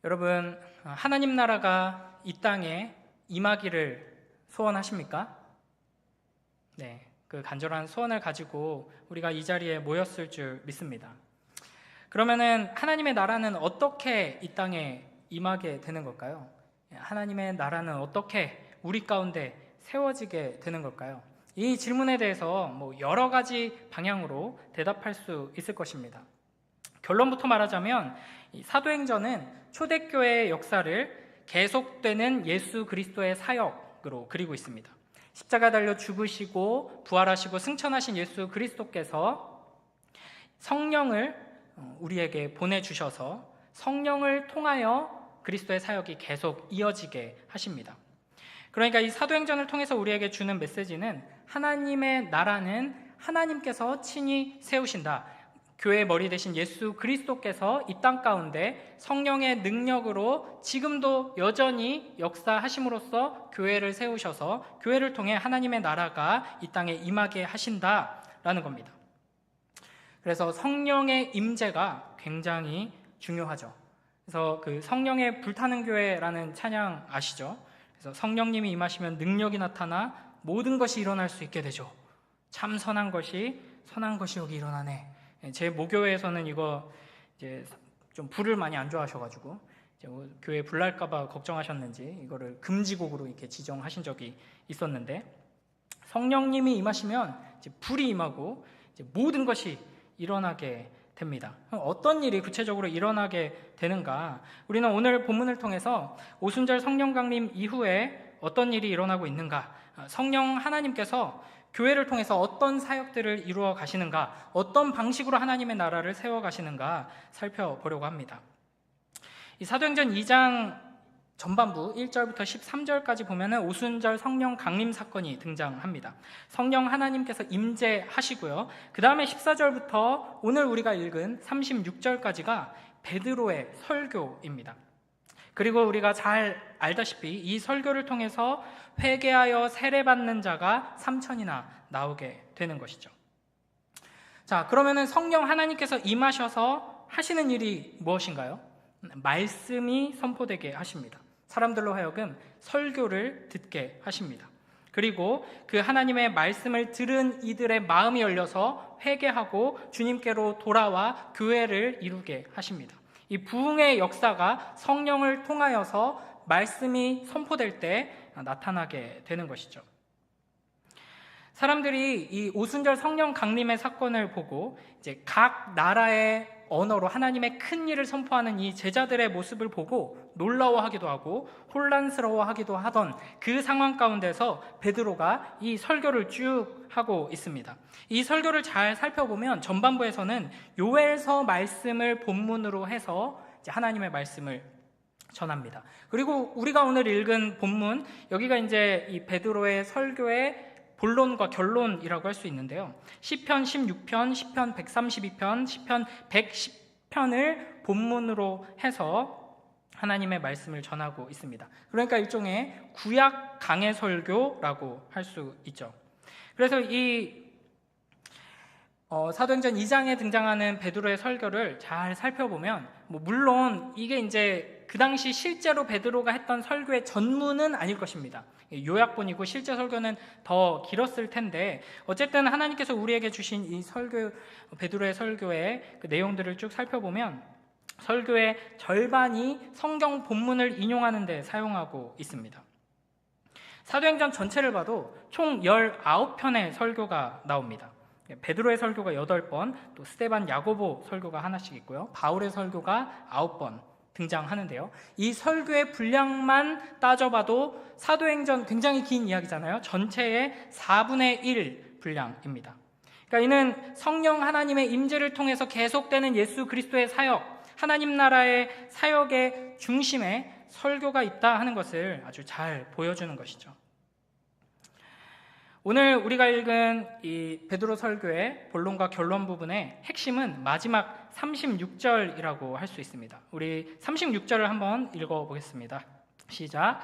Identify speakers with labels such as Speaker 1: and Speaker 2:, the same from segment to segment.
Speaker 1: 여러분, 하나님 나라가 이 땅에 임하기를 소원하십니까? 네, 그 간절한 소원을 가지고 우리가 이 자리에 모였을 줄 믿습니다. 그러면은 하나님의 나라는 어떻게 이 땅에 임하게 되는 걸까요? 하나님의 나라는 어떻게 우리 가운데 세워지게 되는 걸까요? 이 질문에 대해서 여러 가지 방향으로 대답할 수 있을 것입니다. 결론부터 말하자면 이 사도행전은 초대교회의 역사를 계속되는 예수 그리스도의 사역으로 그리고 있습니다. 십자가 달려 죽으시고 부활하시고 승천하신 예수 그리스도께서 성령을 우리에게 보내주셔서 성령을 통하여 그리스도의 사역이 계속 이어지게 하십니다. 그러니까 이 사도행전을 통해서 우리에게 주는 메시지는 하나님의 나라는 하나님께서 친히 세우신다. 교회의 머리 되신 예수 그리스도께서 이 땅 가운데 성령의 능력으로 지금도 여전히 역사하심으로써 교회를 세우셔서 교회를 통해 하나님의 나라가 이 땅에 임하게 하신다라는 겁니다. 그래서 성령의 임재가 굉장히 중요하죠. 그래서 그 성령의 불타는 교회라는 찬양 아시죠? 그래서 성령님이 임하시면 능력이 나타나 모든 것이 일어날 수 있게 되죠. 참 선한 것이 여기 일어나네. 제 모교회에서는 이거 이제 좀 불을 많이 안 좋아하셔가지고 이제 교회 불 날까봐 걱정하셨는지 이거를 금지곡으로 이렇게 지정하신 적이 있었는데, 성령님이 임하시면 이제 불이 임하고 이제 모든 것이 일어나게 됩니다. 어떤 일이 구체적으로 일어나게 되는가? 우리는 오늘 본문을 통해서 오순절 성령 강림 이후에 어떤 일이 일어나고 있는가? 성령 하나님께서 교회를 통해서 어떤 사역들을 이루어 가시는가, 어떤 방식으로 하나님의 나라를 세워 가시는가 살펴보려고 합니다. 이 사도행전 2장 전반부 1절부터 13절까지 보면은 오순절 성령 강림 사건이 등장합니다. 성령 하나님께서 임재하시고요. 그 다음에 14절부터 오늘 우리가 읽은 36절까지가 베드로의 설교입니다. 그리고 우리가 잘 알다시피 이 설교를 통해서 회개하여 세례받는 자가 3,000이나 나오게 되는 것이죠. 자, 그러면은 성령 하나님께서 임하셔서 하시는 일이 무엇인가요? 말씀이 선포되게 하십니다. 사람들로 하여금 설교를 듣게 하십니다. 그리고 그 하나님의 말씀을 들은 이들의 마음이 열려서 회개하고 주님께로 돌아와 교회를 이루게 하십니다. 이 부흥의 역사가 성령을 통하여서 말씀이 선포될 때 나타나게 되는 것이죠. 사람들이 이 오순절 성령 강림의 사건을 보고 이제 각 나라의 언어로 하나님의 큰 일을 선포하는 이 제자들의 모습을 보고 놀라워하기도 하고 혼란스러워하기도 하던 그 상황 가운데서 베드로가 이 설교를 쭉 하고 있습니다. 이 설교를 잘 살펴보면 전반부에서는 요엘서 말씀을 본문으로 해서 이제 하나님의 말씀을 전합니다. 그리고 우리가 오늘 읽은 본문, 여기가 이제 이 베드로의 설교의 본론과 결론이라고 할 수 있는데요. 시편 16편, 시편 132편, 시편 110편을 본문으로 해서 하나님의 말씀을 전하고 있습니다. 그러니까 일종의 구약 강해 설교라고 할 수 있죠. 그래서 이 사도행전 2장에 등장하는 베드로의 설교를 잘 살펴보면 물론 이게 이제 그 당시 실제로 베드로가 했던 설교의 전문은 아닐 것입니다. 요약본이고 실제 설교는 더 길었을 텐데 어쨌든 하나님께서 우리에게 주신 이 설교, 베드로의 설교의 그 내용들을 쭉 살펴보면 설교의 절반이 성경 본문을 인용하는 데 사용하고 있습니다. 사도행전 전체를 봐도 총 19편의 설교가 나옵니다. 베드로의 설교가 8번, 또 스데반, 야고보 설교가 하나씩 있고요. 바울의 설교가 9번 등장하는데요. 이 설교의 분량만 따져봐도 사도행전 굉장히 긴 이야기잖아요. 전체의 4분의 1 분량입니다. 그러니까 이는 성령 하나님의 임재를 통해서 계속되는 예수 그리스도의 사역, 하나님 나라의 사역의 중심에 설교가 있다 하는 것을 아주 잘 보여주는 것이죠. 오늘 우리가 읽은 이 베드로 설교의 본론과 결론 부분의 핵심은 마지막 36절이라고 할 수 있습니다. 우리 36절을 한번 읽어보겠습니다. 시작.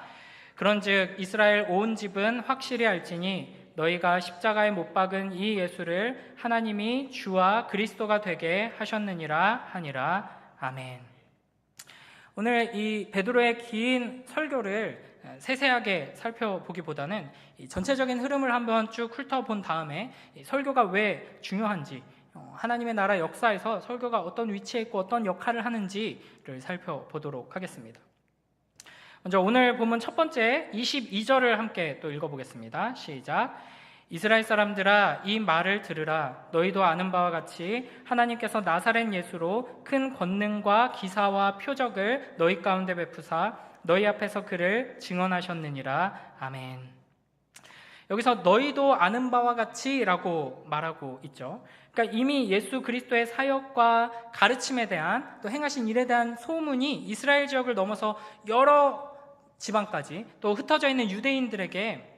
Speaker 1: 그런즉 이스라엘 온 집은 확실히 알지니 너희가 십자가에 못 박은 이 예수를 하나님이 주와 그리스도가 되게 하셨느니라 하니라. 아멘. 오늘 이 베드로의 긴 설교를 세세하게 살펴보기보다는 이 전체적인 흐름을 한번 쭉 훑어본 다음에 이 설교가 왜 중요한지, 하나님의 나라 역사에서 설교가 어떤 위치에 있고 어떤 역할을 하는지를 살펴보도록 하겠습니다. 먼저 오늘 본문 첫 번째 22절을 함께 또 읽어보겠습니다. 시작. 이스라엘 사람들아, 이 말을 들으라. 너희도 아는 바와 같이 하나님께서 나사렛 예수로 큰 권능과 기사와 표적을 너희 가운데 베푸사 너희 앞에서 그를 증언하셨느니라. 아멘. 여기서 너희도 아는 바와 같이 라고 말하고 있죠. 그러니까 이미 예수 그리스도의 사역과 가르침에 대한, 또 행하신 일에 대한 소문이 이스라엘 지역을 넘어서 여러 지방까지 또 흩어져 있는 유대인들에게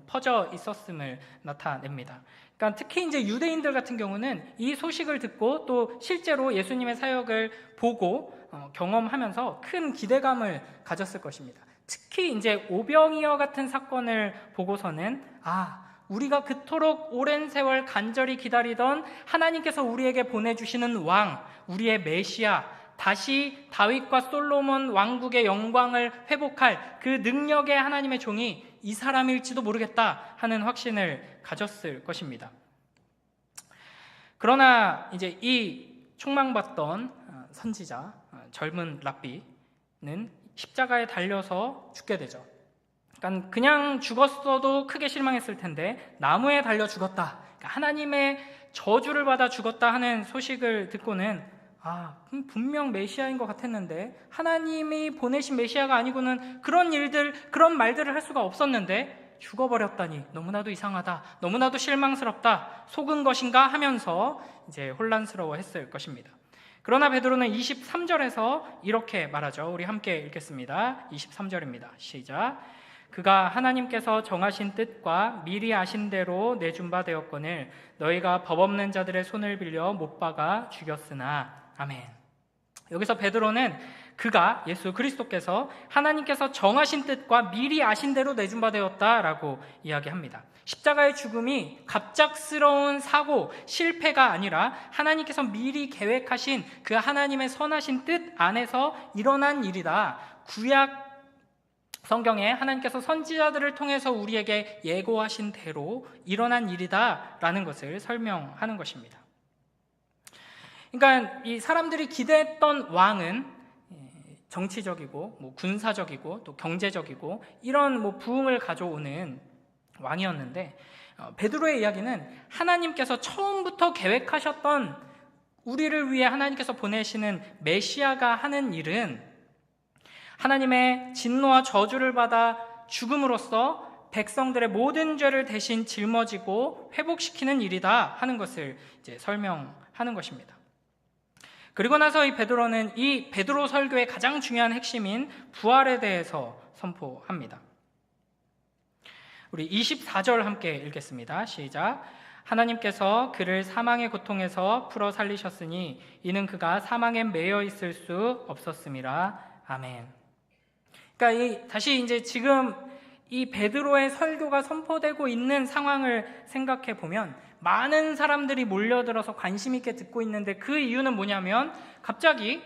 Speaker 1: 퍼져 있었음을 나타냅니다. 그러니까 특히 이제 유대인들 같은 경우는 이 소식을 듣고 또 실제로 예수님의 사역을 보고 경험하면서 큰 기대감을 가졌을 것입니다. 특히 이제 오병이어 같은 사건을 보고서는 우리가 그토록 오랜 세월 간절히 기다리던 하나님께서 우리에게 보내주시는 왕, 우리의 메시아, 다시 다윗과 솔로몬 왕국의 영광을 회복할 그 능력의 하나님의 종이 이 사람일지도 모르겠다 하는 확신을 가졌을 것입니다. 그러나 이제 이 촉망받던 선지자, 젊은 랍비는 십자가에 달려서 죽게 되죠. 그러니까 그냥 죽었어도 크게 실망했을 텐데 나무에 달려 죽었다, 그러니까 하나님의 저주를 받아 죽었다 하는 소식을 듣고는 분명 메시아인 것 같았는데, 하나님이 보내신 메시아가 아니고는 그런 일들, 그런 말들을 할 수가 없었는데 죽어버렸다니 너무나도 이상하다, 너무나도 실망스럽다, 속은 것인가 하면서 이제 혼란스러워했을 것입니다. 그러나 베드로는 23절에서 이렇게 말하죠. 우리 함께 읽겠습니다. 23절입니다. 시작. 그가 하나님께서 정하신 뜻과 미리 아신 대로 내준 바 되었거늘 너희가 법 없는 자들의 손을 빌려 못 박아 죽였으나. 아멘. 여기서 베드로는 그가, 예수 그리스도께서 하나님께서 정하신 뜻과 미리 아신 대로 내준 바 되었다라고 이야기합니다. 십자가의 죽음이 갑작스러운 사고, 실패가 아니라 하나님께서 미리 계획하신 그 하나님의 선하신 뜻 안에서 일어난 일이다. 구약 성경에 하나님께서 선지자들을 통해서 우리에게 예고하신 대로 일어난 일이다라는 것을 설명하는 것입니다. 그러니까 이 사람들이 기대했던 왕은 정치적이고 군사적이고 또 경제적이고 이런 부흥을 가져오는 왕이었는데, 베드로의 이야기는 하나님께서 처음부터 계획하셨던, 우리를 위해 하나님께서 보내시는 메시아가 하는 일은 하나님의 진노와 저주를 받아 죽음으로써 백성들의 모든 죄를 대신 짊어지고 회복시키는 일이다 하는 것을 이제 설명하는 것입니다. 그리고 나서 이 베드로는 이 베드로 설교의 가장 중요한 핵심인 부활에 대해서 선포합니다. 우리 24절 함께 읽겠습니다. 시작. 하나님께서 그를 사망의 고통에서 풀어 살리셨으니 이는 그가 사망에 매여 있을 수 없었음이라. 아멘. 그러니까 다시 이제 지금 이 베드로의 설교가 선포되고 있는 상황을 생각해 보면 많은 사람들이 몰려들어서 관심 있게 듣고 있는데, 그 이유는 뭐냐면 갑자기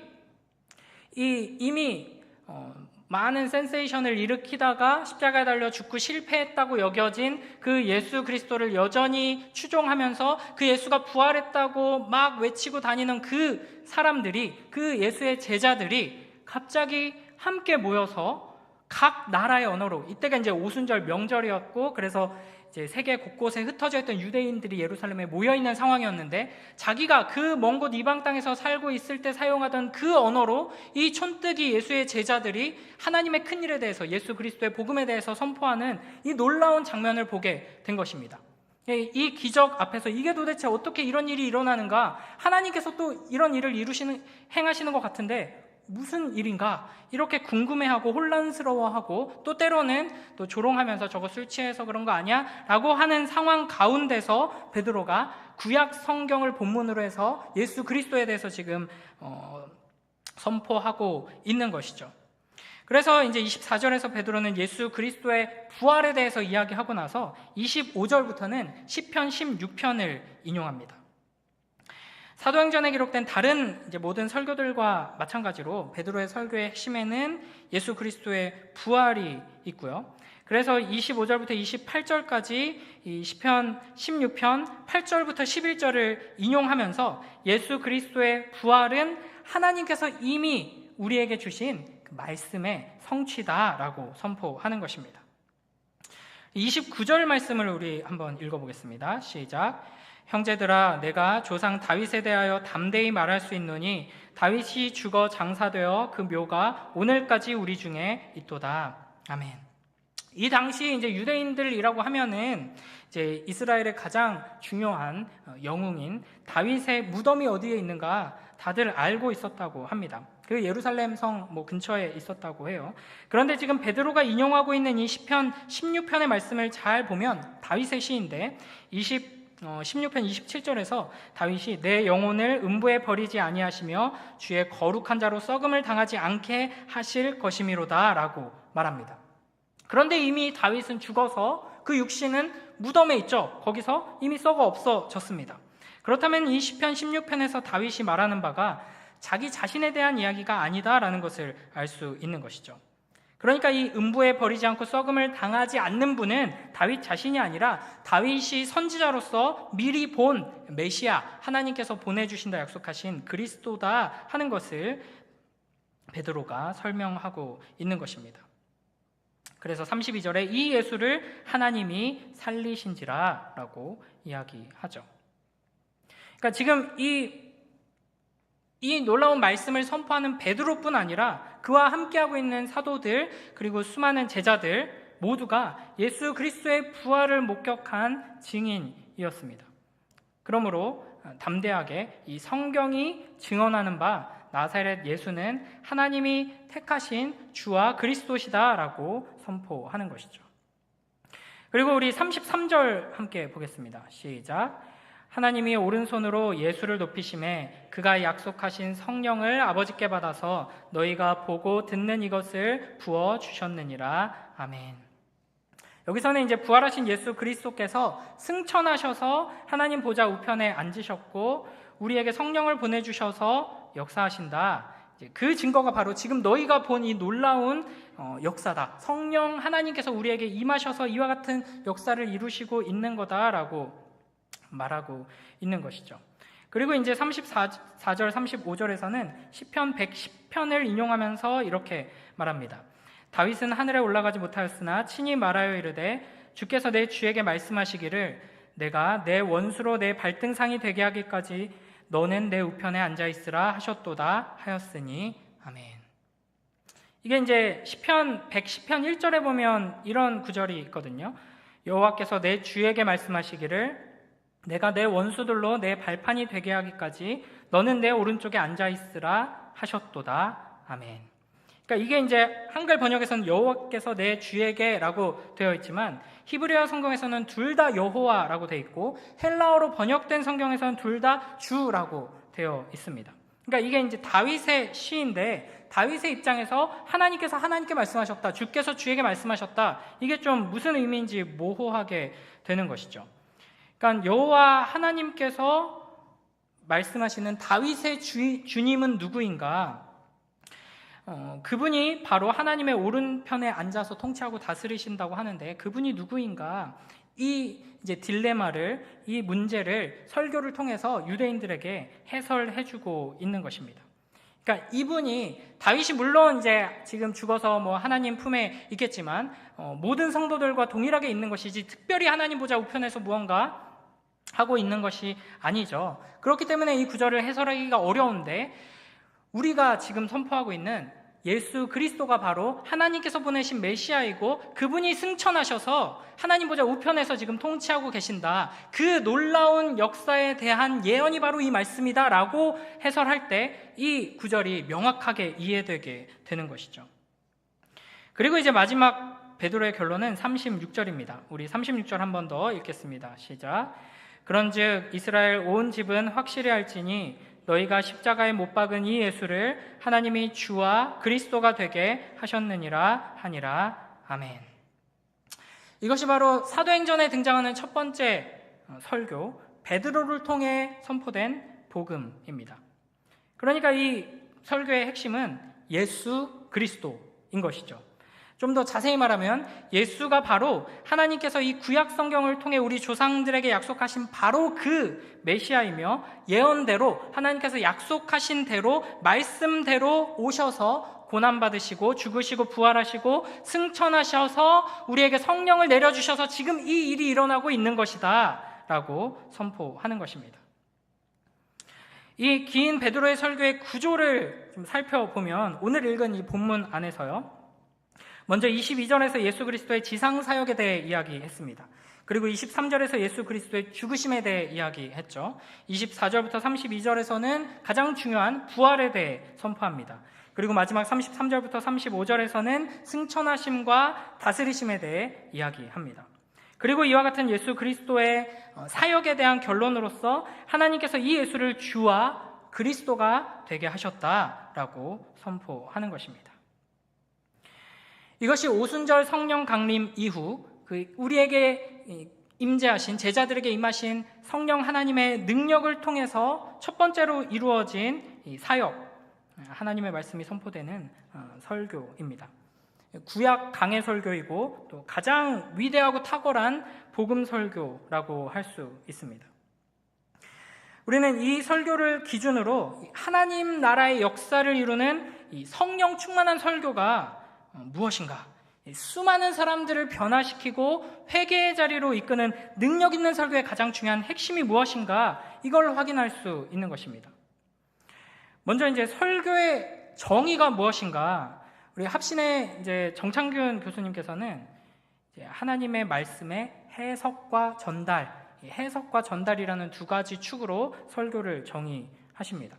Speaker 1: 이미 많은 센세이션을 일으키다가 십자가에 달려 죽고 실패했다고 여겨진 그 예수 그리스도를 여전히 추종하면서 그 예수가 부활했다고 막 외치고 다니는 그 사람들이, 그 예수의 제자들이 갑자기 함께 모여서 각 나라의 언어로, 이때가 이제 오순절 명절이었고 그래서 이제 세계 곳곳에 흩어져 있던 유대인들이 예루살렘에 모여 있는 상황이었는데, 자기가 그 먼 곳 이방 땅에서 살고 있을 때 사용하던 그 언어로 이 촌뜨기 예수의 제자들이 하나님의 큰 일에 대해서, 예수 그리스도의 복음에 대해서 선포하는 이 놀라운 장면을 보게 된 것입니다. 이 기적 앞에서 이게 도대체 어떻게 이런 일이 일어나는가, 하나님께서 또 이런 일을 행하시는 것 같은데 무슨 일인가, 이렇게 궁금해하고 혼란스러워하고 또 때로는 또 조롱하면서 저거 술 취해서 그런 거 아니야? 라고 하는 상황 가운데서 베드로가 구약 성경을 본문으로 해서 예수 그리스도에 대해서 지금 선포하고 있는 것이죠. 그래서 이제 24절에서 베드로는 예수 그리스도의 부활에 대해서 이야기하고 나서 25절부터는 시편 16편을 인용합니다. 사도행전에 기록된 다른 이제 모든 설교들과 마찬가지로 베드로의 설교의 핵심에는 예수 그리스도의 부활이 있고요. 그래서 25절부터 28절까지 이 시편 16편 8절부터 11절을 인용하면서 예수 그리스도의 부활은 하나님께서 이미 우리에게 주신 그 말씀의 성취다라고 선포하는 것입니다. 29절 말씀을 우리 한번 읽어보겠습니다. 시작. 형제들아, 내가 조상 다윗에 대하여 담대히 말할 수 있노니 다윗이 죽어 장사되어 그 묘가 오늘까지 우리 중에 있도다. 아멘. 이 당시 이제 유대인들이라고 하면은 이제 이스라엘의 가장 중요한 영웅인 다윗의 무덤이 어디에 있는가 다들 알고 있었다고 합니다. 그 예루살렘 성 근처에 있었다고 해요. 그런데 지금 베드로가 인용하고 있는 이 시편 16편의 말씀을 잘 보면 다윗의 시인데 16편 27절에서 다윗이 내 영혼을 음부에 버리지 아니하시며 주의 거룩한 자로 썩음을 당하지 않게 하실 것이미로다 라고 말합니다. 그런데 이미 다윗은 죽어서 그 육신은 무덤에 있죠. 거기서 이미 썩어 없어졌습니다. 그렇다면 이 시편 16편에서 다윗이 말하는 바가 자기 자신에 대한 이야기가 아니다라는 것을 알 수 있는 것이죠. 그러니까 이 음부에 버리지 않고 썩음을 당하지 않는 분은 다윗 자신이 아니라 다윗이 선지자로서 미리 본 메시아, 하나님께서 보내주신다 약속하신 그리스도다 하는 것을 베드로가 설명하고 있는 것입니다. 그래서 32절에 이 예수를 하나님이 살리신지라 라고 이야기하죠. 그러니까 지금 이 놀라운 말씀을 선포하는 베드로뿐 아니라 그와 함께하고 있는 사도들 그리고 수많은 제자들 모두가 예수 그리스도의 부활을 목격한 증인이었습니다. 그러므로 담대하게 이 성경이 증언하는 바 나사렛 예수는 하나님이 택하신 주와 그리스도시다라고 선포하는 것이죠. 그리고 우리 33절 함께 보겠습니다. 시작. 하나님이 오른손으로 예수를 높이심에 그가 약속하신 성령을 아버지께 받아서 너희가 보고 듣는 이것을 부어 주셨느니라. 아멘. 여기서는 이제 부활하신 예수 그리스도께서 승천하셔서 하나님 보좌 우편에 앉으셨고 우리에게 성령을 보내주셔서 역사하신다. 그 증거가 바로 지금 너희가 본 이 놀라운 역사다. 성령 하나님께서 우리에게 임하셔서 이와 같은 역사를 이루시고 있는 거다라고 말하고 있는 것이죠. 그리고 이제 34절, 35절에서는 시편 110편을 인용하면서 이렇게 말합니다. 다윗은 하늘에 올라가지 못하였으나 친히 말하여 이르되 주께서 내 주에게 말씀하시기를 내가 내 원수로 내 발등상이 되게 하기까지 너는 내 우편에 앉아있으라 하셨도다 하였으니 아멘. 이게 이제 시편 110편 1절에 보면 이런 구절이 있거든요. 여호와께서 내 주에게 말씀하시기를 내가 내 원수들로 내 발판이 되게 하기까지 너는 내 오른쪽에 앉아있으라 하셨도다. 아멘. 그러니까 이게 이제 한글 번역에서는 여호와께서 내 주에게라고 되어 있지만 히브리어 성경에서는 둘 다 여호와라고 되어 있고 헬라어로 번역된 성경에서는 둘 다 주라고 되어 있습니다. 그러니까 이게 이제 다윗의 시인데 다윗의 입장에서 하나님께서 하나님께 말씀하셨다, 주께서 주에게 말씀하셨다. 이게 좀 무슨 의미인지 모호하게 되는 것이죠. 그러니까 여호와 하나님께서 말씀하시는 다윗의 주님은 누구인가? 그분이 바로 하나님의 오른편에 앉아서 통치하고 다스리신다고 하는데 그분이 누구인가? 이 이제 딜레마를, 이 문제를 설교를 통해서 유대인들에게 해설해주고 있는 것입니다. 그러니까 이분이 다윗이 물론 이제 지금 죽어서 하나님 품에 있겠지만 모든 성도들과 동일하게 있는 것이지 특별히 하나님 보좌 우편에서 무언가 하고 있는 것이 아니죠. 그렇기 때문에 이 구절을 해설하기가 어려운데 우리가 지금 선포하고 있는 예수 그리스도가 바로 하나님께서 보내신 메시아이고 그분이 승천하셔서 하나님 보좌 우편에서 지금 통치하고 계신다. 그 놀라운 역사에 대한 예언이 바로 이 말씀이다 라고 해설할 때 이 구절이 명확하게 이해되게 되는 것이죠. 그리고 이제 마지막 베드로의 결론은 36절입니다. 우리 36절 한 번 더 읽겠습니다. 시작. 그런즉 이스라엘 온 집은 확실히 알지니 너희가 십자가에 못 박은 이 예수를 하나님이 주와 그리스도가 되게 하셨느니라 하니라. 아멘. 이것이 바로 사도행전에 등장하는 첫 번째 설교, 베드로를 통해 선포된 복음입니다. 그러니까 이 설교의 핵심은 예수 그리스도인 것이죠. 좀 더 자세히 말하면 예수가 바로 하나님께서 이 구약 성경을 통해 우리 조상들에게 약속하신 바로 그 메시아이며, 예언대로 하나님께서 약속하신 대로 말씀대로 오셔서 고난받으시고 죽으시고 부활하시고 승천하셔서 우리에게 성령을 내려주셔서 지금 이 일이 일어나고 있는 것이다 라고 선포하는 것입니다. 이 긴 베드로의 설교의 구조를 좀 살펴보면 오늘 읽은 이 본문 안에서요, 먼저 22절에서 예수 그리스도의 지상사역에 대해 이야기했습니다. 그리고 23절에서 예수 그리스도의 죽으심에 대해 이야기했죠. 24절부터 32절에서는 가장 중요한 부활에 대해 선포합니다. 그리고 마지막 33절부터 35절에서는 승천하심과 다스리심에 대해 이야기합니다. 그리고 이와 같은 예수 그리스도의 사역에 대한 결론으로서 하나님께서 이 예수를 주와 그리스도가 되게 하셨다라고 선포하는 것입니다. 이것이 오순절 성령 강림 이후 우리에게 임재하신, 제자들에게 임하신 성령 하나님의 능력을 통해서 첫 번째로 이루어진 이 사역, 하나님의 말씀이 선포되는 설교입니다. 구약 강해 설교이고 또 가장 위대하고 탁월한 복음 설교라고 할 수 있습니다. 우리는 이 설교를 기준으로 하나님 나라의 역사를 이루는 이 성령 충만한 설교가 무엇인가, 수많은 사람들을 변화시키고 회개의 자리로 이끄는 능력 있는 설교의 가장 중요한 핵심이 무엇인가, 이걸 확인할 수 있는 것입니다. 먼저 이제 설교의 정의가 무엇인가, 우리 합신의 이제 정창균 교수님께서는 이제 하나님의 말씀의 해석과 전달, 해석과 전달이라는 두 가지 축으로 설교를 정의하십니다.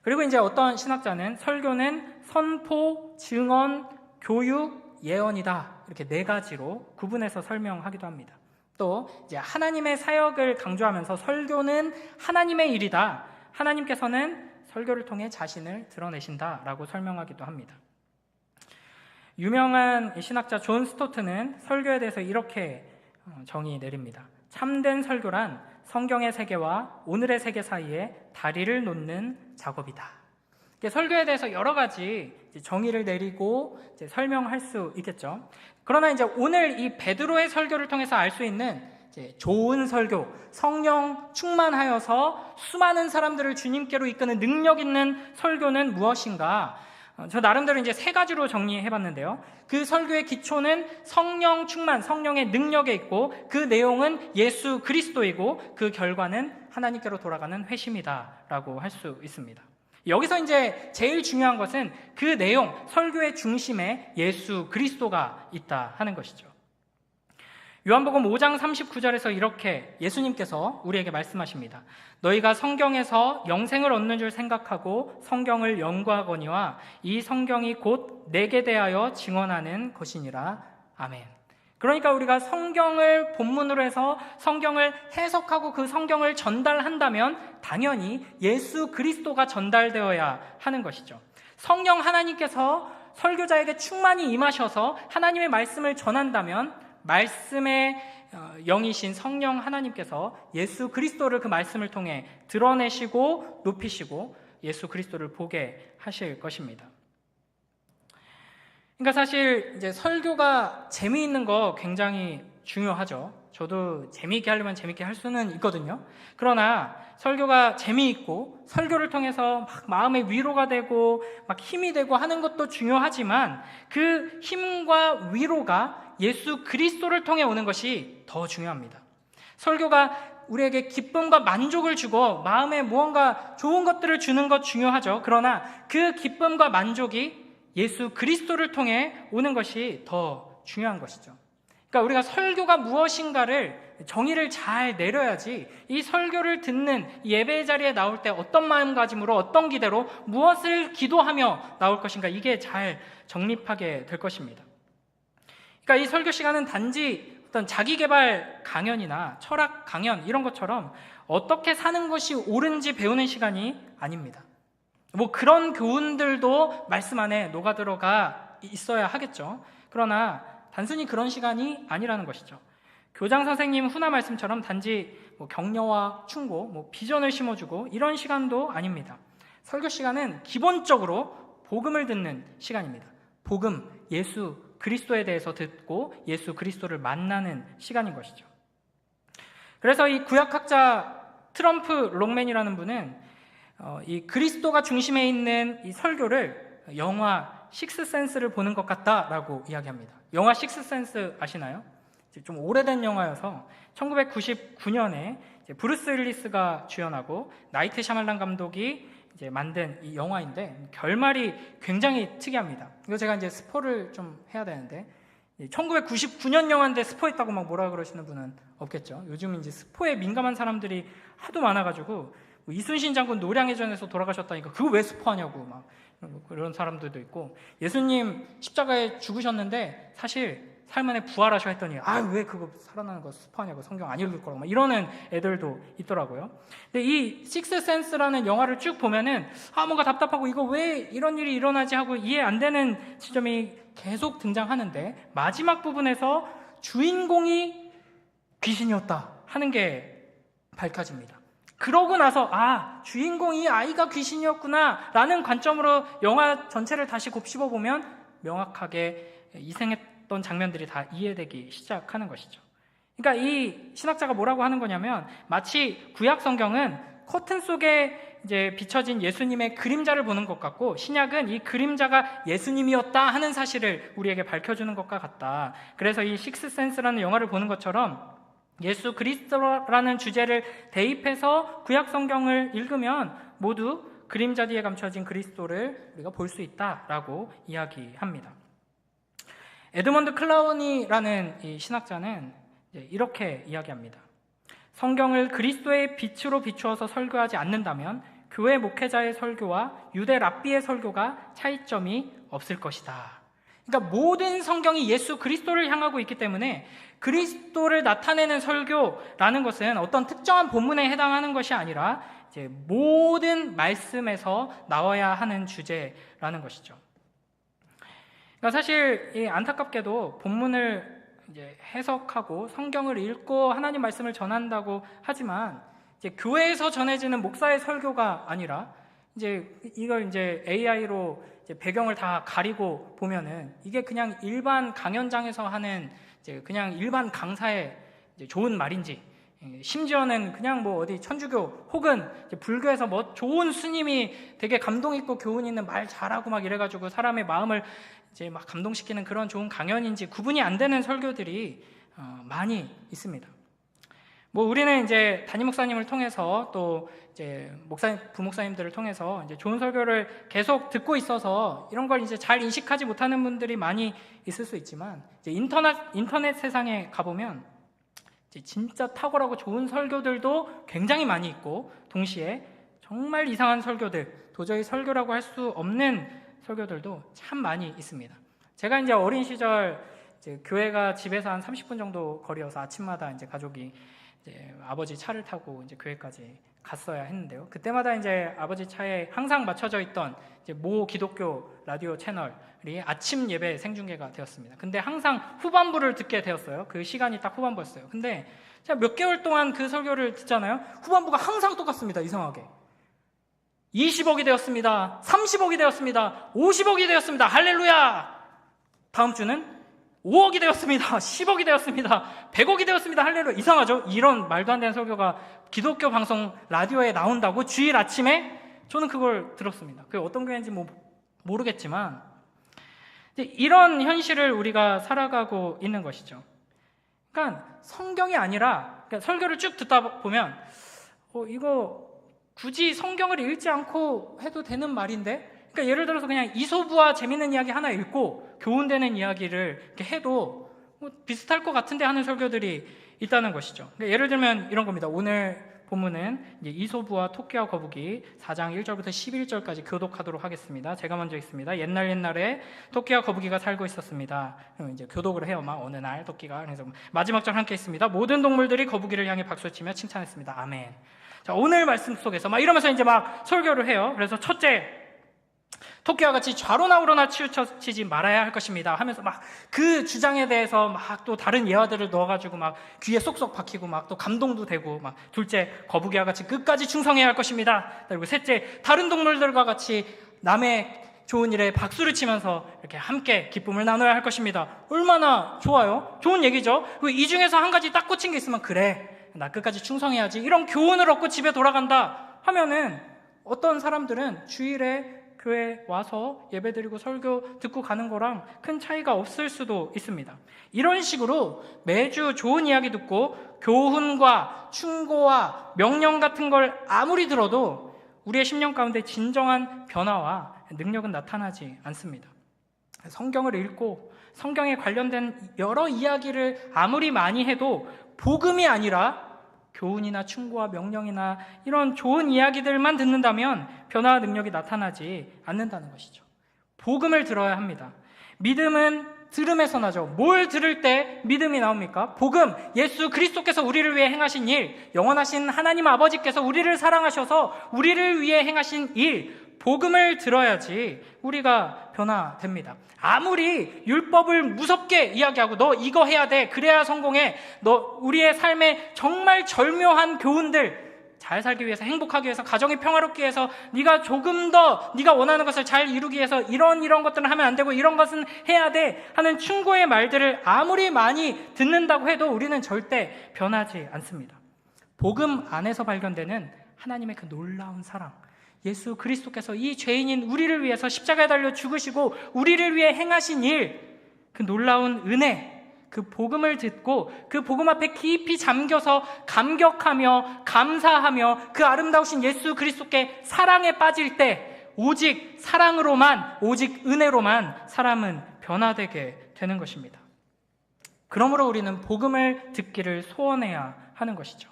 Speaker 1: 그리고 이제 어떤 신학자는 설교는 선포, 증언, 교육, 예언이다, 이렇게 네 가지로 구분해서 설명하기도 합니다. 또 이제 하나님의 사역을 강조하면서 설교는 하나님의 일이다, 하나님께서는 설교를 통해 자신을 드러내신다라고 설명하기도 합니다. 유명한 신학자 존 스토트는 설교에 대해서 이렇게 정의 내립니다. 참된 설교란 성경의 세계와 오늘의 세계 사이에 다리를 놓는 작업이다. 설교에 대해서 여러 가지 정의를 내리고 이제 설명할 수 있겠죠. 그러나 이제 오늘 이 베드로의 설교를 통해서 알 수 있는 이제 좋은 설교, 성령 충만하여서 수많은 사람들을 주님께로 이끄는 능력 있는 설교는 무엇인가? 저 나름대로 이제 세 가지로 정리해봤는데요. 그 설교의 기초는 성령 충만, 성령의 능력에 있고, 그 내용은 예수 그리스도이고, 그 결과는 하나님께로 돌아가는 회심이다라고 할 수 있습니다. 여기서 이제 제일 중요한 것은 그 내용, 설교의 중심에 예수 그리스도가 있다 하는 것이죠. 요한복음 5장 39절에서 이렇게 예수님께서 우리에게 말씀하십니다. 너희가 성경에서 영생을 얻는 줄 생각하고 성경을 연구하거니와 이 성경이 곧 내게 대하여 증언하는 것이니라. 아멘. 그러니까 우리가 성경을 본문으로 해서 성경을 해석하고 그 성경을 전달한다면 당연히 예수 그리스도가 전달되어야 하는 것이죠. 성령 하나님께서 설교자에게 충만히 임하셔서 하나님의 말씀을 전한다면 말씀의 영이신 성령 하나님께서 예수 그리스도를 그 말씀을 통해 드러내시고 높이시고 예수 그리스도를 보게 하실 것입니다. 그러니까 사실 이제 설교가 재미있는 거 굉장히 중요하죠. 저도 재미있게 하려면 재미있게 할 수는 있거든요. 그러나 설교가 재미있고 설교를 통해서 막 마음의 위로가 되고 막 힘이 되고 하는 것도 중요하지만 그 힘과 위로가 예수 그리스도를 통해 오는 것이 더 중요합니다. 설교가 우리에게 기쁨과 만족을 주고 마음에 무언가 좋은 것들을 주는 것 중요하죠. 그러나 그 기쁨과 만족이 예수 그리스도를 통해 오는 것이 더 중요한 것이죠. 그러니까 우리가 설교가 무엇인가를 정의를 잘 내려야지 이 설교를 듣는 예배의 자리에 나올 때 어떤 마음가짐으로 어떤 기대로 무엇을 기도하며 나올 것인가, 이게 잘 정립하게 될 것입니다. 그러니까 이 설교 시간은 단지 어떤 자기개발 강연이나 철학 강연 이런 것처럼 어떻게 사는 것이 옳은지 배우는 시간이 아닙니다. 뭐 그런 교훈들도 말씀 안에 녹아들어가 있어야 하겠죠. 그러나 단순히 그런 시간이 아니라는 것이죠. 교장 선생님 훈화 말씀처럼 단지 격려와 충고, 비전을 심어주고 이런 시간도 아닙니다. 설교 시간은 기본적으로 복음을 듣는 시간입니다. 복음, 예수 그리스도에 대해서 듣고 예수 그리스도를 만나는 시간인 것이죠. 그래서 이 구약학자 트럼프 롱맨이라는 분은 이 그리스도가 중심에 있는 이 설교를 영화 식스센스를 보는 것 같다라고 이야기합니다. 영화 식스센스 아시나요? 좀 오래된 영화여서 1999년에 브루스 윌리스가 주연하고 나이트 샤말란 감독이 이제 만든 이 영화인데 결말이 굉장히 특이합니다. 이거 제가 이제 스포를 좀 해야 되는데 1999년 영화인데 스포했다고 막 뭐라 그러시는 분은 없겠죠. 요즘 이제 스포에 민감한 사람들이 하도 많아가지고 이순신 장군 노량해전에서 돌아가셨다니까 그거 왜 스포하냐고 막 그런 사람들도 있고, 예수님 십자가에 죽으셨는데 사실 삶 안에 부활하셔 했더니 왜 그거 살아나는 거 스포하냐고, 성경 안 읽을 거라고 막 이러는 애들도 있더라고요. 근데 이 식스센스라는 영화를 쭉 보면은 뭔가 답답하고 이거 왜 이런 일이 일어나지 하고 이해 안 되는 지점이 계속 등장하는데 마지막 부분에서 주인공이 귀신이었다 하는 게 밝혀집니다. 그러고 나서 주인공이 아이가 귀신이었구나 라는 관점으로 영화 전체를 다시 곱씹어보면 명확하게 이생했던 장면들이 다 이해되기 시작하는 것이죠. 그러니까 이 신학자가 뭐라고 하는 거냐면 마치 구약 성경은 커튼 속에 이제 비춰진 예수님의 그림자를 보는 것 같고 신약은 이 그림자가 예수님이었다 하는 사실을 우리에게 밝혀주는 것과 같다. 그래서 이 식스센스라는 영화를 보는 것처럼 예수 그리스도라는 주제를 대입해서 구약 성경을 읽으면 모두 그림자 뒤에 감춰진 그리스도를 우리가 볼 수 있다라고 이야기합니다. 에드먼드 클라우니라는 이 신학자는 이렇게 이야기합니다. 성경을 그리스도의 빛으로 비추어서 설교하지 않는다면 교회 목회자의 설교와 유대 랍비의 설교가 차이점이 없을 것이다. 그러니까 모든 성경이 예수 그리스도를 향하고 있기 때문에 그리스도를 나타내는 설교라는 것은 어떤 특정한 본문에 해당하는 것이 아니라 이제 모든 말씀에서 나와야 하는 주제라는 것이죠. 그러니까 사실 이 안타깝게도 본문을 이제 해석하고 성경을 읽고 하나님 말씀을 전한다고 하지만 이제 교회에서 전해지는 목사의 설교가 아니라 이걸 이제 AI로 이제 배경을 다 가리고 보면은 이게 그냥 일반 강연장에서 하는 이제 그냥 일반 강사의 이제 좋은 말인지, 심지어는 그냥 어디 천주교 혹은 이제 불교에서 좋은 스님이 되게 감동 있고 교훈 있는 말 잘하고 막 이래가지고 사람의 마음을 이제 막 감동시키는 그런 좋은 강연인지 구분이 안 되는 설교들이 많이 있습니다. 우리는 이제 담임 목사님을 통해서 또 이제 부목사님들을 통해서 이제 좋은 설교를 계속 듣고 있어서 이런 걸 이제 잘 인식하지 못하는 분들이 많이 있을 수 있지만 이제 인터넷 세상에 가보면 이제 진짜 탁월하고 좋은 설교들도 굉장히 많이 있고 동시에 정말 이상한 설교들, 도저히 설교라고 할 수 없는 설교들도 참 많이 있습니다. 제가 이제 어린 시절 이제 교회가 집에서 한 30분 정도 거리여서 아침마다 이제 가족이 이제 아버지 차를 타고 이제 교회까지 갔어야 했는데요. 그때마다 이제 아버지 차에 항상 맞춰져 있던 이제 모 기독교 라디오 채널이 아침 예배 생중계가 되었습니다. 근데 항상 후반부를 듣게 되었어요. 그 시간이 딱 후반부였어요. 근데 제가 몇 개월 동안 그 설교를 듣잖아요. 후반부가 항상 똑같습니다. 이상하게. 20억이 되었습니다. 30억이 되었습니다. 50억이 되었습니다. 할렐루야! 다음 주는 5억이 되었습니다. 10억이 되었습니다. 100억이 되었습니다. 할렐루야. 이상하죠? 이런 말도 안 되는 설교가 기독교 방송 라디오에 나온다고 주일 아침에 저는 그걸 들었습니다. 그게 어떤 교회인지 모르겠지만 이런 현실을 우리가 살아가고 있는 것이죠. 그러니까 성경이 아니라 설교를 쭉 듣다 보면 이거 굳이 성경을 읽지 않고 해도 되는 말인데, 그러니까 예를 들어서 그냥 이솝우와 재밌는 이야기 하나 읽고 교훈되는 이야기를 이렇게 해도 비슷할 것 같은데 하는 설교들이 있다는 것이죠. 그러니까 예를 들면 이런 겁니다. 오늘 본문은 이제 이솝우와 토끼와 거북이 4장 1절부터 11절까지 교독하도록 하겠습니다. 제가 먼저 읽습니다. 옛날에 토끼와 거북이가 살고 있었습니다. 이제 교독을 해요. 막 어느 날 토끼가, 그래서 마지막 절 함께 있습니다. 모든 동물들이 거북이를 향해 박수치며 칭찬했습니다. 아멘. 자, 오늘 말씀 속에서 막 이러면서 이제 막 설교를 해요. 그래서 첫째, 토끼와 같이 좌로나 우로나 치우치지 말아야 할 것입니다 하면서 막 그 주장에 대해서 막 또 다른 예화들을 넣어가지고 막 귀에 쏙쏙 박히고 막 또 감동도 되고, 막 둘째, 거북이와 같이 끝까지 충성해야 할 것입니다. 그리고 셋째, 다른 동물들과 같이 남의 좋은 일에 박수를 치면서 이렇게 함께 기쁨을 나눠야 할 것입니다. 얼마나 좋아요? 좋은 얘기죠. 이 중에서 한 가지 딱 꽂힌 게 있으면, 그래, 나 끝까지 충성해야지, 이런 교훈을 얻고 집에 돌아간다 하면은 어떤 사람들은 주일에 교회 와서 예배드리고 설교 듣고 가는 거랑 큰 차이가 없을 수도 있습니다. 이런 식으로 매주 좋은 이야기 듣고 교훈과 충고와 명령 같은 걸 아무리 들어도 우리의 심령 가운데 진정한 변화와 능력은 나타나지 않습니다. 성경을 읽고 성경에 관련된 여러 이야기를 아무리 많이 해도 복음이 아니라 교훈이나 충고와 명령이나 이런 좋은 이야기들만 듣는다면 변화와 능력이 나타나지 않는다는 것이죠. 복음을 들어야 합니다. 믿음은 들음에서 나죠. 뭘 들을 때 믿음이 나옵니까? 복음, 예수 그리스도께서 우리를 위해 행하신 일, 영원하신 하나님 아버지께서 우리를 사랑하셔서 우리를 위해 행하신 일, 복음을 들어야지 우리가 변화됩니다. 아무리 율법을 무섭게 이야기하고 너 이거 해야 돼, 그래야 성공해, 너 우리의 삶에 정말 절묘한 교훈들, 잘 살기 위해서, 행복하기 위해서, 가정이 평화롭기 위해서, 네가 조금 더 네가 원하는 것을 잘 이루기 위해서 이런 것들은 하면 안 되고 이런 것은 해야 돼 하는 충고의 말들을 아무리 많이 듣는다고 해도 우리는 절대 변하지 않습니다. 복음 안에서 발견되는 하나님의 그 놀라운 사랑, 예수 그리스도께서 이 죄인인 우리를 위해서 십자가에 달려 죽으시고 우리를 위해 행하신 일, 그 놀라운 은혜, 그 복음을 듣고 그 복음 앞에 깊이 잠겨서 감격하며 감사하며 그 아름다우신 예수 그리스도께 사랑에 빠질 때 오직 사랑으로만, 오직 은혜로만 사람은 변화되게 되는 것입니다. 그러므로 우리는 복음을 듣기를 소원해야 하는 것이죠.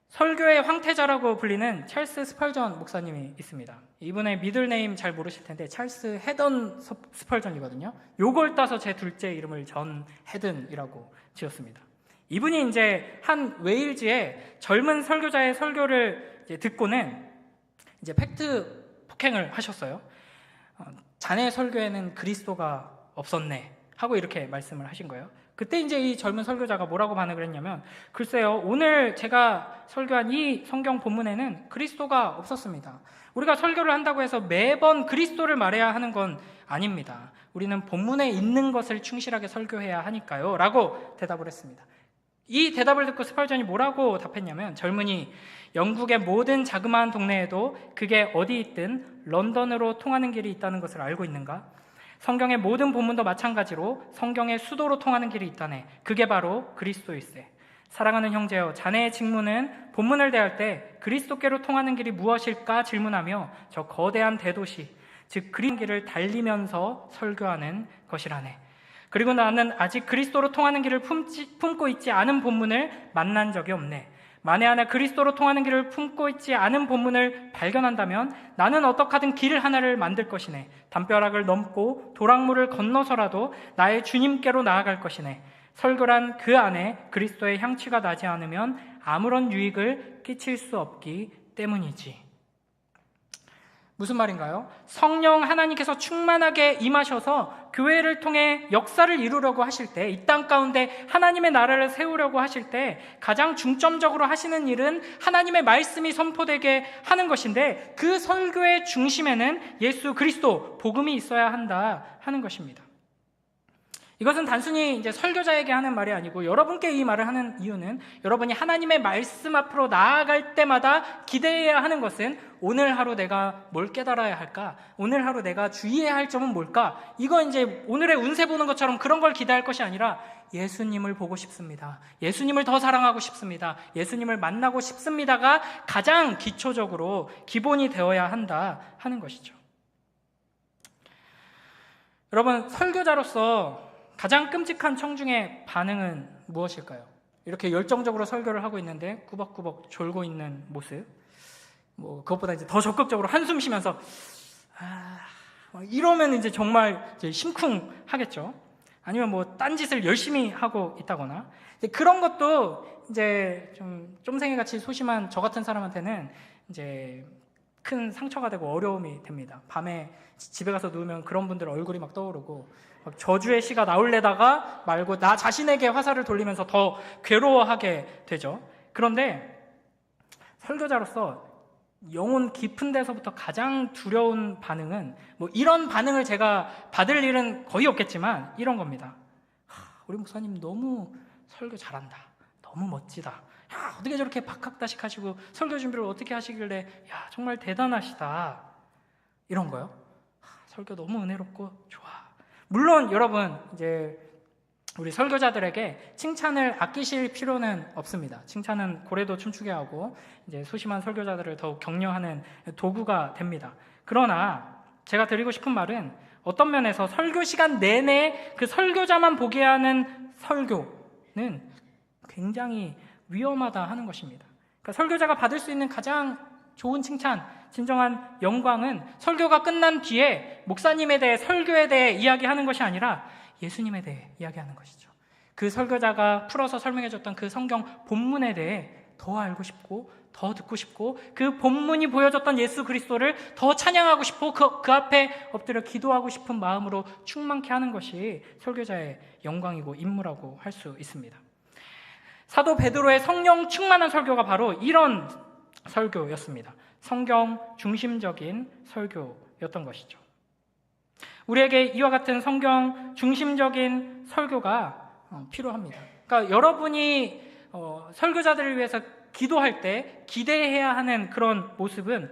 Speaker 1: 설교의 황태자라고 불리는 찰스 스펄전 목사님이 있습니다. 이분의 미들네임 잘 모르실 텐데 찰스 헤던 스펄전이거든요. 요걸 따서 제 둘째 이름을 전 헤든이라고 지었습니다. 이분이 이제 한 웨일즈의 젊은 설교자의 설교를 이제 듣고는 이제 팩트 폭행을 하셨어요. 자네 설교에는 그리스도가 없었네 하고 이렇게 말씀을 하신 거예요. 그때 이제 이 젊은 설교자가 뭐라고 반응을 했냐면, 글쎄요, 오늘 제가 설교한 이 성경 본문에는 그리스도가 없었습니다. 우리가 설교를 한다고 해서 매번 그리스도를 말해야 하는 건 아닙니다. 우리는 본문에 있는 것을 충실하게 설교해야 하니까요 라고 대답을 했습니다. 이 대답을 듣고 스펄전이 뭐라고 답했냐면, 젊은이, 영국의 모든 자그마한 동네에도 그게 어디 있든 런던으로 통하는 길이 있다는 것을 알고 있는가? 성경의 모든 본문도 마찬가지로 성경의 수도로 통하는 길이 있다네. 그게 바로 그리스도일세. 사랑하는 형제여, 자네의 직무는 본문을 대할 때 그리스도께로 통하는 길이 무엇일까 질문하며 저 거대한 대도시, 즉 그리스도의 길을 달리면서 설교하는 것이라네. 그리고 나는 아직 그리스도로 통하는 길을 품고 있지 않은 본문을 만난 적이 없네. 만에 하나 그리스도로 통하는 길을 품고 있지 않은 본문을 발견한다면 나는 어떡하든 길 하나를 만들 것이네. 담벼락을 넘고 도랑물을 건너서라도 나의 주님께로 나아갈 것이네. 설교란 그 안에 그리스도의 향취가 나지 않으면 아무런 유익을 끼칠 수 없기 때문이지. 무슨 말인가요? 성령 하나님께서 충만하게 임하셔서 교회를 통해 역사를 이루려고 하실 때, 이 땅 가운데 하나님의 나라를 세우려고 하실 때 가장 중점적으로 하시는 일은 하나님의 말씀이 선포되게 하는 것인데, 그 설교의 중심에는 예수 그리스도, 복음이 있어야 한다 하는 것입니다. 이것은 단순히 이제 설교자에게 하는 말이 아니고 여러분께 이 말을 하는 이유는, 여러분이 하나님의 말씀 앞으로 나아갈 때마다 기대해야 하는 것은 오늘 하루 내가 뭘 깨달아야 할까? 오늘 하루 내가 주의해야 할 점은 뭘까? 이거 이제 오늘의 운세 보는 것처럼 그런 걸 기대할 것이 아니라, 예수님을 보고 싶습니다. 예수님을 더 사랑하고 싶습니다. 예수님을 만나고 싶습니다가 가장 기초적으로 기본이 되어야 한다 하는 것이죠. 여러분, 설교자로서 가장 끔찍한 청중의 반응은 무엇일까요? 이렇게 열정적으로 설교를 하고 있는데 꾸벅꾸벅 졸고 있는 모습, 그것보다 이제 더 적극적으로 한숨 쉬면서 이러면 이제 정말 이제 심쿵하겠죠. 아니면 딴짓을 열심히 하고 있다거나, 그런 것도 이제 좀 쫌생이같이 소심한 저 같은 사람한테는 이제 큰 상처가 되고 어려움이 됩니다. 밤에 집에 가서 누우면 그런 분들 얼굴이 막 떠오르고 막 저주의 시가 나올래다가 말고 나 자신에게 화살을 돌리면서 더 괴로워하게 되죠. 그런데 설교자로서 영혼 깊은 데서부터 가장 두려운 반응은 뭐 이런 반응을 제가 받을 일은 거의 없겠지만 이런 겁니다. 우리 목사님 너무 설교 잘한다. 너무 멋지다. 야, 어떻게 저렇게 박학다식하시고 설교 준비를 어떻게 하시길래 야, 정말 대단하시다. 이런 거요. 설교 너무 은혜롭고 좋아. 물론 여러분 이제 우리 설교자들에게 칭찬을 아끼실 필요는 없습니다. 칭찬은 고래도 춤추게 하고 이제 소심한 설교자들을 더욱 격려하는 도구가 됩니다. 그러나 제가 드리고 싶은 말은 어떤 면에서 설교 시간 내내 그 설교자만 보게 하는 설교는 굉장히 위험하다 하는 것입니다. 그러니까 설교자가 받을 수 있는 가장 좋은 칭찬, 진정한 영광은 설교가 끝난 뒤에 목사님에 대해, 설교에 대해 이야기하는 것이 아니라 예수님에 대해 이야기하는 것이죠. 그 설교자가 풀어서 설명해줬던 그 성경 본문에 대해 더 알고 싶고 더 듣고 싶고 그 본문이 보여줬던 예수 그리스도를 더 찬양하고 싶고 그 앞에 엎드려 기도하고 싶은 마음으로 충만케 하는 것이 설교자의 영광이고 임무라고 할 수 있습니다. 사도 베드로의 성령 충만한 설교가 바로 이런 설교였습니다. 성경 중심적인 설교였던 것이죠. 우리에게 이와 같은 성경 중심적인 설교가 필요합니다. 그러니까 여러분이 설교자들을 위해서 기도할 때 기대해야 하는 그런 모습은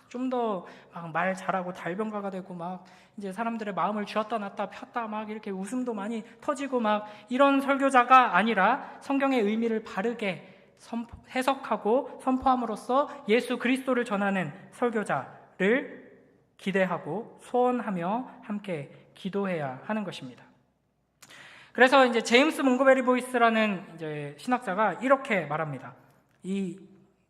Speaker 1: 좀 더 말 잘하고 달변가가 되고 막 이제 사람들의 마음을 쥐었다 놨다 폈다 막 이렇게 웃음도 많이 터지고 막 이런 설교자가 아니라 성경의 의미를 바르게 해석하고 선포함으로써 예수 그리스도를 전하는 설교자를 기대하고 소원하며 함께 기도해야 하는 것입니다. 그래서 이제 제임스 몽고베리 보이스라는 이제 신학자가 이렇게 말합니다. 이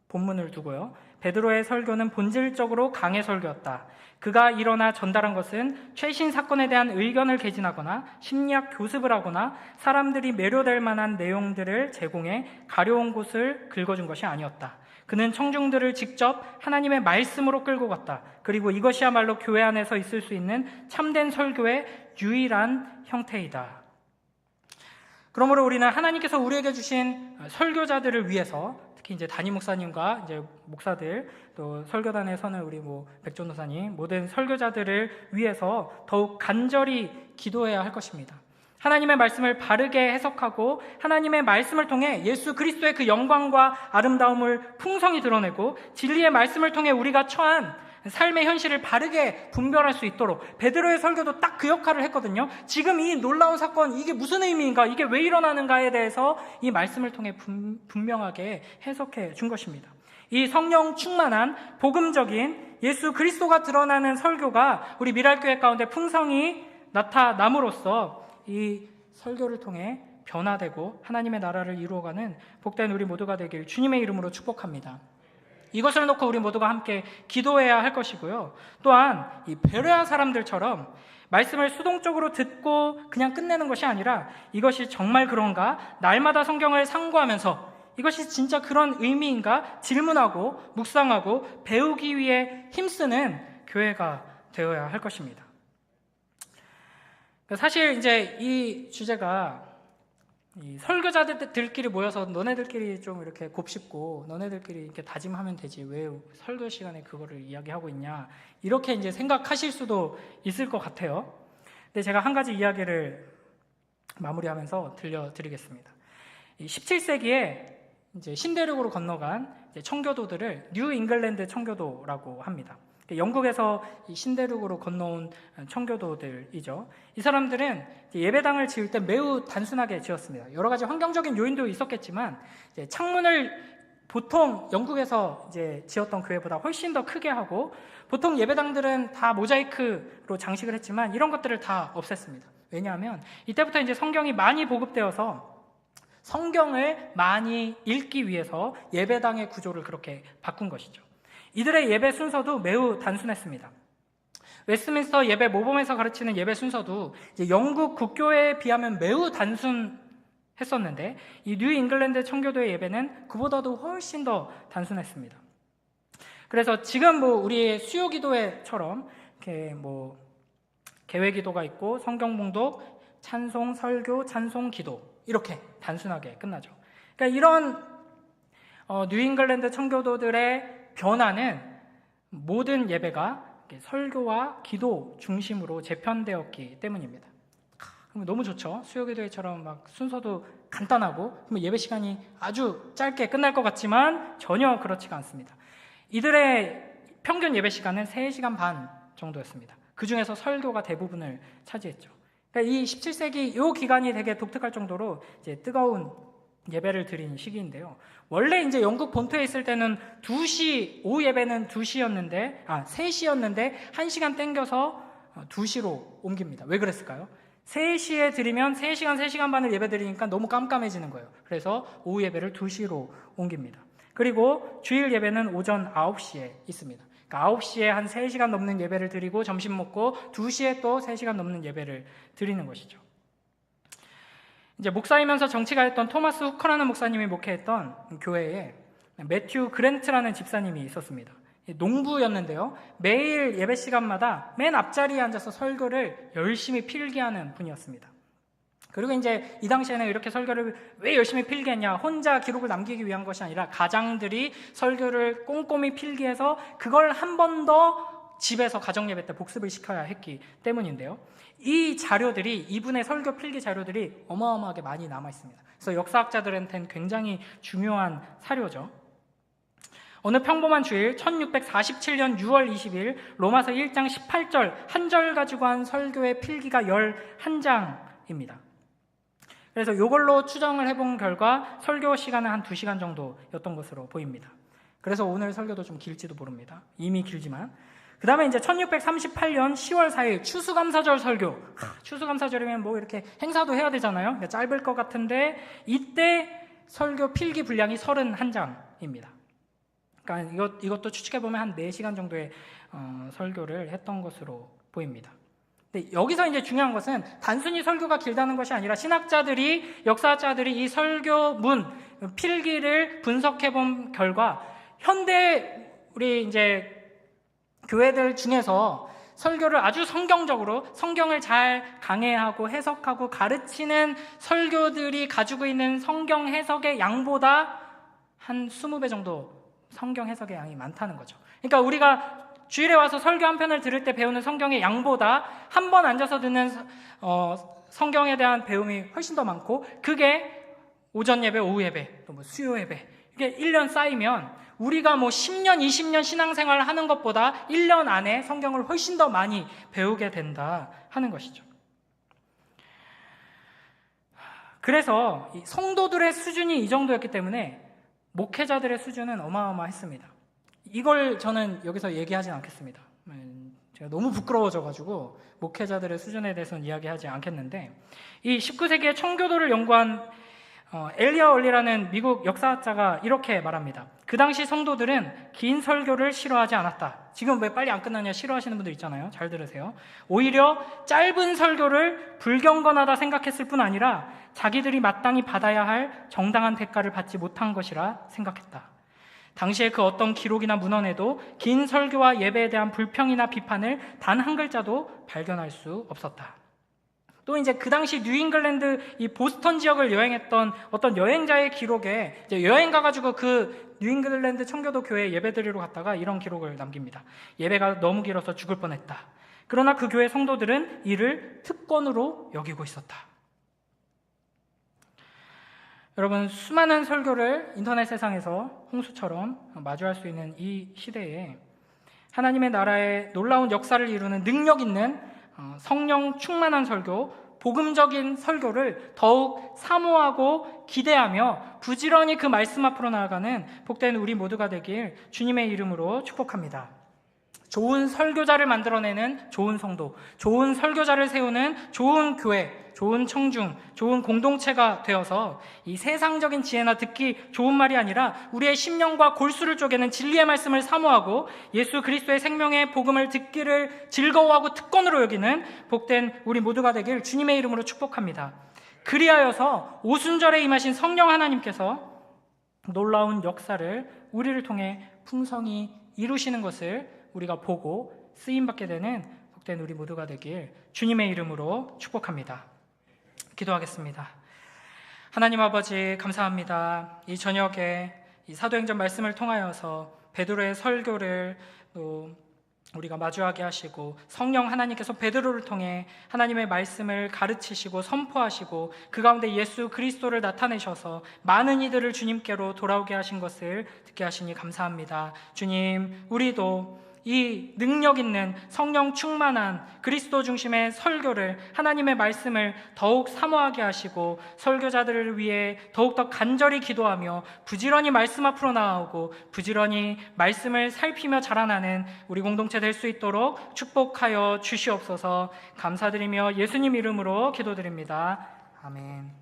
Speaker 1: 본문을 두고요. 베드로의 설교는 본질적으로 강의 설교였다. 그가 일어나 전달한 것은 최신 사건에 대한 의견을 개진하거나 심리학 교습을 하거나 사람들이 매료될 만한 내용들을 제공해 가려운 곳을 긁어준 것이 아니었다. 그는 청중들을 직접 하나님의 말씀으로 끌고 갔다. 그리고 이것이야말로 교회 안에서 있을 수 있는 참된 설교의 유일한 형태이다. 그러므로 우리는 하나님께서 우리에게 주신 설교자들을 위해서 특히 이제 담임 목사님과 이제 목사들 또 설교단에 서는 우리 백전도사님 모든 설교자들을 위해서 더욱 간절히 기도해야 할 것입니다. 하나님의 말씀을 바르게 해석하고 하나님의 말씀을 통해 예수 그리스도의 그 영광과 아름다움을 풍성히 드러내고 진리의 말씀을 통해 우리가 처한 삶의 현실을 바르게 분별할 수 있도록 베드로의 설교도 딱 그 역할을 했거든요. 지금 이 놀라운 사건 이게 무슨 의미인가, 이게 왜 일어나는가에 대해서 이 말씀을 통해 분명하게 해석해 준 것입니다. 이 성령 충만한 복음적인 예수 그리스도가 드러나는 설교가 우리 미랄교회 가운데 풍성히 나타남으로써 이 설교를 통해 변화되고 하나님의 나라를 이루어가는 복된 우리 모두가 되길 주님의 이름으로 축복합니다. 이것을 놓고 우리 모두가 함께 기도해야 할 것이고요. 또한 이 베레아 사람들처럼 말씀을 수동적으로 듣고 그냥 끝내는 것이 아니라 이것이 정말 그런가? 날마다 성경을 상고하면서 이것이 진짜 그런 의미인가? 질문하고 묵상하고 배우기 위해 힘쓰는 교회가 되어야 할 것입니다. 사실 이제 이 주제가 이 설교자들끼리 모여서 너네들끼리 좀 이렇게 곱씹고 너네들끼리 이렇게 다짐하면 되지 왜 설교 시간에 그거를 이야기하고 있냐 이렇게 이제 생각하실 수도 있을 것 같아요. 근데 제가 한 가지 이야기를 마무리하면서 들려드리겠습니다. 17세기에 이제 신대륙으로 건너간 청교도들을 뉴 잉글랜드 청교도라고 합니다. 영국에서 이 신대륙으로 건너온 청교도들이죠. 이 사람들은 예배당을 지을 때 매우 단순하게 지었습니다. 여러 가지 환경적인 요인도 있었겠지만 창문을 보통 영국에서 이제 지었던 교회보다 훨씬 더 크게 하고 보통 예배당들은 다 모자이크로 장식을 했지만 이런 것들을 다 없앴습니다. 왜냐하면 이때부터 이제 성경이 많이 보급되어서 성경을 많이 읽기 위해서 예배당의 구조를 그렇게 바꾼 것이죠. 이들의 예배 순서도 매우 단순했습니다. 웨스트민스터 예배 모범에서 가르치는 예배 순서도 이제 영국 국교회에 비하면 매우 단순했었는데 이 뉴 잉글랜드 청교도의 예배는 그보다도 훨씬 더 단순했습니다. 그래서 지금 뭐 우리의 수요 기도회처럼 이렇게 뭐 개회 기도가 있고 성경 봉독, 찬송, 설교, 찬송, 기도 이렇게 단순하게 끝나죠. 그러니까 이런 뉴잉글랜드 청교도들의 변화는 모든 예배가 설교와 기도 중심으로 재편되었기 때문입니다. 그럼 너무 좋죠. 수요기도회처럼 막 순서도 간단하고 예배 시간이 아주 짧게 끝날 것 같지만 전혀 그렇지가 않습니다. 이들의 평균 예배 시간은 3시간 반 정도였습니다. 그 중에서 설교가 대부분을 차지했죠. 그러니까 이 17세기 이 기간이 되게 독특할 정도로 이제 뜨거운 예배를 드린 시기인데요. 원래 이제 영국 본토에 있을 때는 2시, 오후 예배는 2시였는데, 3시였는데 1시간 땡겨서 2시로 옮깁니다. 왜 그랬을까요? 3시에 드리면 3시간, 3시간 반을 예배 드리니까 너무 깜깜해지는 거예요. 그래서 오후 예배를 2시로 옮깁니다. 그리고 주일 예배는 오전 9시에 있습니다. 그러니까 9시에 한 3시간 넘는 예배를 드리고 점심 먹고 2시에 또 3시간 넘는 예배를 드리는 것이죠. 이제 목사이면서 정치가였던 토마스 후커라는 목사님이 목회했던 교회에 매튜 그랜트라는 집사님이 있었습니다. 농부였는데요. 매일 예배 시간마다 맨 앞자리에 앉아서 설교를 열심히 필기하는 분이었습니다. 그리고 이제 이 당시에는 이렇게 설교를 왜 열심히 필기했냐, 혼자 기록을 남기기 위한 것이 아니라 가장들이 설교를 꼼꼼히 필기해서 그걸 한 번 더 집에서 가정예배 때 복습을 시켜야 했기 때문인데요. 이 자료들이, 이분의 설교 필기 자료들이 어마어마하게 많이 남아 있습니다. 그래서 역사학자들한테는 굉장히 중요한 사료죠. 어느 평범한 주일 1647년 6월 20일 로마서 1장 18절 한 절 가지고 한 설교의 필기가 11장입니다. 그래서 이걸로 추정을 해본 결과 설교 시간은 한 2시간 정도였던 것으로 보입니다. 그래서 오늘 설교도 좀 길지도 모릅니다. 이미 길지만. 그 다음에 이제 1638년 10월 4일 추수감사절 설교. 추수감사절이면 뭐 이렇게 행사도 해야 되잖아요. 짧을 것 같은데 이때 설교 필기 분량이 31장입니다. 그러니까 이것도 추측해보면 한 4시간 정도의 설교를 했던 것으로 보입니다. 근데 여기서 이제 중요한 것은 단순히 설교가 길다는 것이 아니라 신학자들이, 역사자들이 이 설교문, 필기를 분석해본 결과 현대 우리 이제 교회들 중에서 설교를 아주 성경적으로 성경을 잘 강해하고 해석하고 가르치는 설교들이 가지고 있는 성경 해석의 양보다 한 20배 정도 성경 해석의 양이 많다는 거죠. 그러니까 우리가 주일에 와서 설교 한 편을 들을 때 배우는 성경의 양보다 한 번 앉아서 듣는 성경에 대한 배움이 훨씬 더 많고, 그게 오전 예배, 오후 예배, 또 뭐 수요 예배, 이게 1년 쌓이면 우리가 뭐 10년, 20년 신앙생활을 하는 것보다 1년 안에 성경을 훨씬 더 많이 배우게 된다 하는 것이죠. 그래서 이 성도들의 수준이 이 정도였기 때문에 목회자들의 수준은 어마어마했습니다. 이걸 저는 여기서 얘기하진 않겠습니다. 제가 너무 부끄러워져가지고 목회자들의 수준에 대해서는 이야기하지 않겠는데, 이 19세기의 청교도를 연구한 엘리어 얼리라는 미국 역사학자가 이렇게 말합니다. 그 당시 성도들은 긴 설교를 싫어하지 않았다. 지금 왜 빨리 안 끝나냐 싫어하시는 분들 있잖아요. 잘 들으세요. 오히려 짧은 설교를 불경건하다 생각했을 뿐 아니라 자기들이 마땅히 받아야 할 정당한 대가를 받지 못한 것이라 생각했다. 당시에 그 어떤 기록이나 문헌에도 긴 설교와 예배에 대한 불평이나 비판을 단 한 글자도 발견할 수 없었다. 또 이제 그 당시 뉴잉글랜드 이 보스턴 지역을 여행했던 어떤 여행자의 기록에 이제 여행 가가지고 그 뉴잉글랜드 청교도 교회 예배드리러 갔다가 이런 기록을 남깁니다. 예배가 너무 길어서 죽을 뻔했다. 그러나 그 교회 성도들은 이를 특권으로 여기고 있었다. 여러분, 수많은 설교를 인터넷 세상에서 홍수처럼 마주할 수 있는 이 시대에 하나님의 나라의 놀라운 역사를 이루는 능력 있는 성령 충만한 설교, 복음적인 설교를 더욱 사모하고 기대하며 부지런히 그 말씀 앞으로 나아가는 복된 우리 모두가 되길 주님의 이름으로 축복합니다. 좋은 설교자를 만들어내는 좋은 성도, 좋은 설교자를 세우는 좋은 교회, 좋은 청중, 좋은 공동체가 되어서 이 세상적인 지혜나 듣기 좋은 말이 아니라 우리의 심령과 골수를 쪼개는 진리의 말씀을 사모하고 예수 그리스도의 생명의 복음을 듣기를 즐거워하고 특권으로 여기는 복된 우리 모두가 되길 주님의 이름으로 축복합니다. 그리하여서 오순절에 임하신 성령 하나님께서 놀라운 역사를 우리를 통해 풍성히 이루시는 것을 우리가 보고 쓰임받게 되는 복된 우리 모두가 되길 주님의 이름으로 축복합니다. 기도하겠습니다. 하나님 아버지, 감사합니다. 이 저녁에 이 사도행전 말씀을 통하여서 베드로의 설교를 또 우리가 마주하게 하시고 성령 하나님께서 베드로를 통해 하나님의 말씀을 가르치시고 선포하시고 그 가운데 예수 그리스도를 나타내셔서 많은 이들을 주님께로 돌아오게 하신 것을 듣게 하시니 감사합니다. 주님, 우리도 이 능력 있는 성령 충만한 그리스도 중심의 설교를, 하나님의 말씀을 더욱 사모하게 하시고 설교자들을 위해 더욱더 간절히 기도하며 부지런히 말씀 앞으로 나아오고 부지런히 말씀을 살피며 자라나는 우리 공동체 될 수 있도록 축복하여 주시옵소서. 감사드리며 예수님 이름으로 기도드립니다. 아멘.